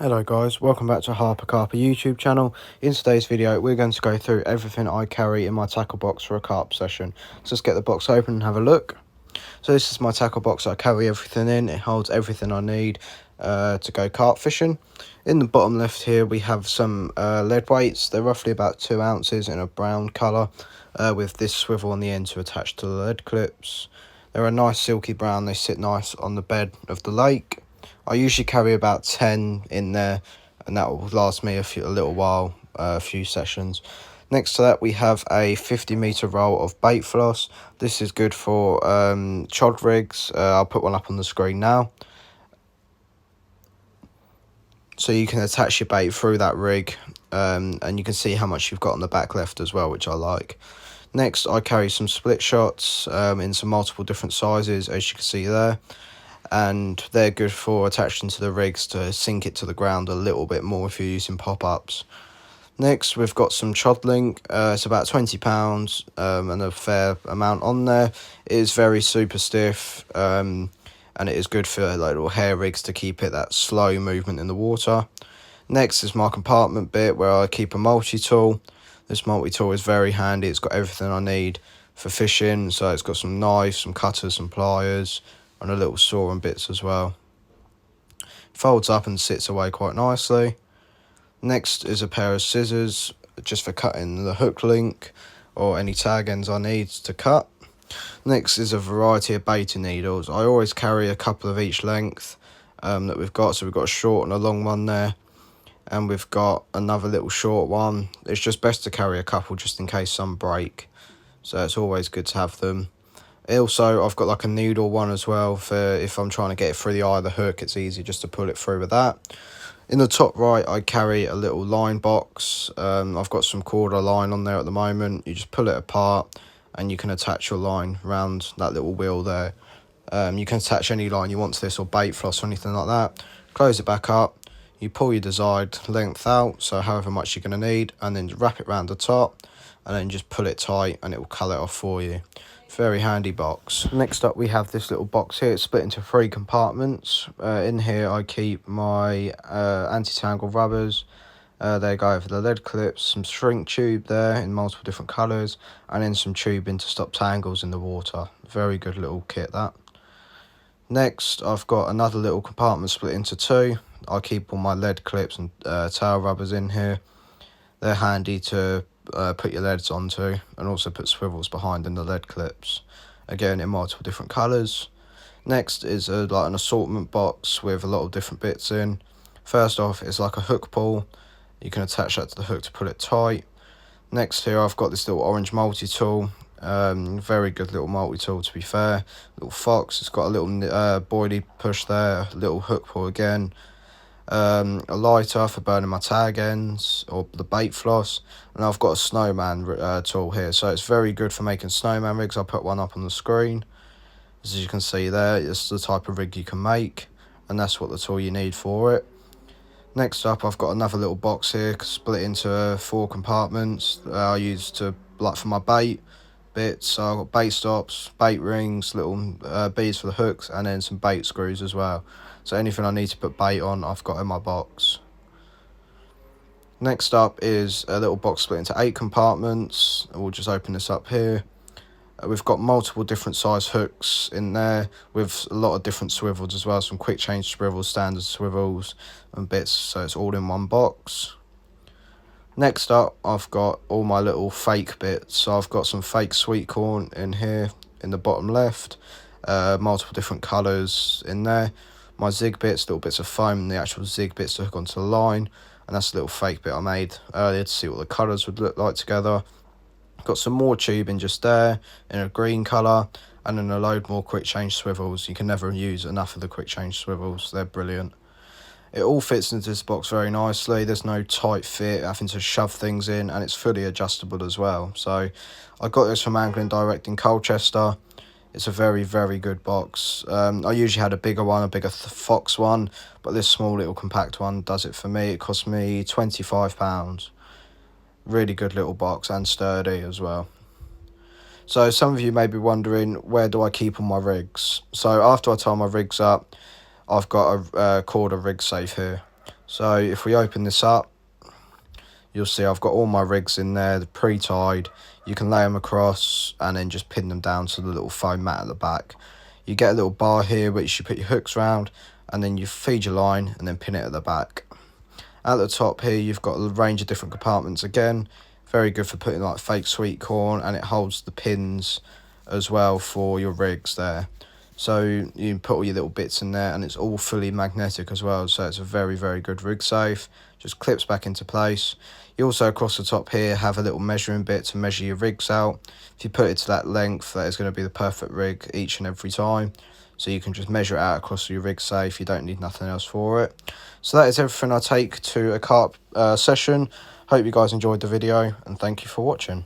Hello guys, welcome back to Carp YouTube channel. In today's video we're going to go through everything I carry in my tackle box for a carp session. So let's get the box open and have a look. So this is my tackle box I carry everything in. It holds everything I need to go carp fishing. In the bottom left here we have some lead weights. They're roughly about 2 ounces in a brown colour with this swivel on the end to attach to the lead clips. They're a nice silky brown, they sit nice on the bed of the lake. I usually carry about 10 in there, and that will last me a little while, a few sessions. Next to that we have a 50-metre roll of bait floss. This is good for chod rigs. I'll put one up on the screen now. So you can attach your bait through that rig, and you can see how much you've got on the back left as well, which I like. Next I carry some split shots in some multiple different sizes, as you can see there. And they're good for attaching to the rigs to sink it to the ground a little bit more if you're using pop-ups. Next we've got some chod link. It's about £20 and a fair amount on there. It is very super stiff and it is good for like little hair rigs to keep it that slow movement in the water. Next is my compartment bit where I keep a multi-tool. This multi-tool is very handy. It's got everything I need for fishing. So it's got some knives, some cutters, some pliers, and a little saw and bits as well. Folds up and sits away quite nicely. Next is a pair of scissors just for cutting the hook link or any tag ends I need to cut. Next is a variety of baiting needles. I always carry a couple of each length that we've got. So we've got a short and a long one there, and we've got another little short one. It's just best to carry a couple just in case some break, so it's always good to have them. Also, I've got like a needle one as well for if I'm trying to get it through the eye of the hook. It's easy just to pull it through with that. In the top right, I carry a little line box. I've got some quarter line on there at the moment. You just pull it apart and you can attach your line around that little wheel there. You can attach any line you want to this, or bait floss or anything like that. Close it back up. You pull your desired length out, so however much you're going to need, and then wrap it around the top and then just pull it tight and it will cull it off for you. Very handy box. Next up we have this little box here. It's split into 3 compartments. In here I keep my anti-tangle rubbers. They go over the lead clips, some shrink tube there in multiple different colours, and then some tubing to stop tangles in the water. Very good little kit that. Next I've got another little compartment split into 2. I keep all my lead clips and tail rubbers in here. They're handy to put your leads onto, and also put swivels behind in the lead clips, again in multiple different colours. Next is like an assortment box with a lot of different bits in. First off is like a hook pull. You can attach that to the hook to pull it tight. Next here I've got this little orange multi-tool. Very good little multi-tool to be fair. Little fox. It's got a little boilie push there, a little hook pull again. A lighter for burning my tag ends or the bait floss, and I've got a snowman tool here, so it's very good for making snowman rigs. I'll put one up on the screen. As you can see there, it's the type of rig you can make, and that's what the tool you need for it. Next up I've got another little box here split into 4 compartments I use to like for my bait bits. So I've got bait stops, bait rings, little beads for the hooks, and then some bait screws as well. So anything I need to put bait on, I've got in my box. Next up is a little box split into 8 compartments. We'll just open this up here. We've got multiple different size hooks in there with a lot of different swivels as well. Some quick change swivels, standard swivels and bits. So it's all in one box. Next up, I've got all my little fake bits. So I've got some fake sweet corn in here in the bottom left. Multiple different colours in there. My zig bits, little bits of foam, and the actual zig bits to hook onto the line. And that's a little fake bit I made earlier to see what the colours would look like together. Got some more tubing just there in a green colour, and then a load more quick change swivels. You can never use enough of the quick change swivels. They're brilliant. It all fits into this box very nicely. There's no tight fit, having to shove things in, and it's fully adjustable as well. So I got this from Angling Direct in Colchester. It's a very, very good box. I usually had a bigger one, a bigger Fox one, but this small little compact one does it for me. It cost me £25. Really good little box and sturdy as well. So some of you may be wondering, where do I keep all my rigs? So after I tie my rigs up, I've got a quarter rig safe here. So if we open this up, you'll see I've got all my rigs in there, they're pre-tied. You can lay them across and then just pin them down to the little foam mat at the back. You get a little bar here which you put your hooks round, and then you feed your line and then pin it at the back. At the top here you've got a range of different compartments again, very good for putting like fake sweet corn, and it holds the pins as well for your rigs there. So you can put all your little bits in there, and it's all fully magnetic as well, so it's a very, very good rig safe. Just clips back into place. You also across the top here have a little measuring bit to measure your rigs out. If you put it to that length, that is going to be the perfect rig each and every time. So you can just measure it out across your rig safe, you don't need nothing else for it. So that is everything I take to a carp session. Hope you guys enjoyed the video, and thank you for watching.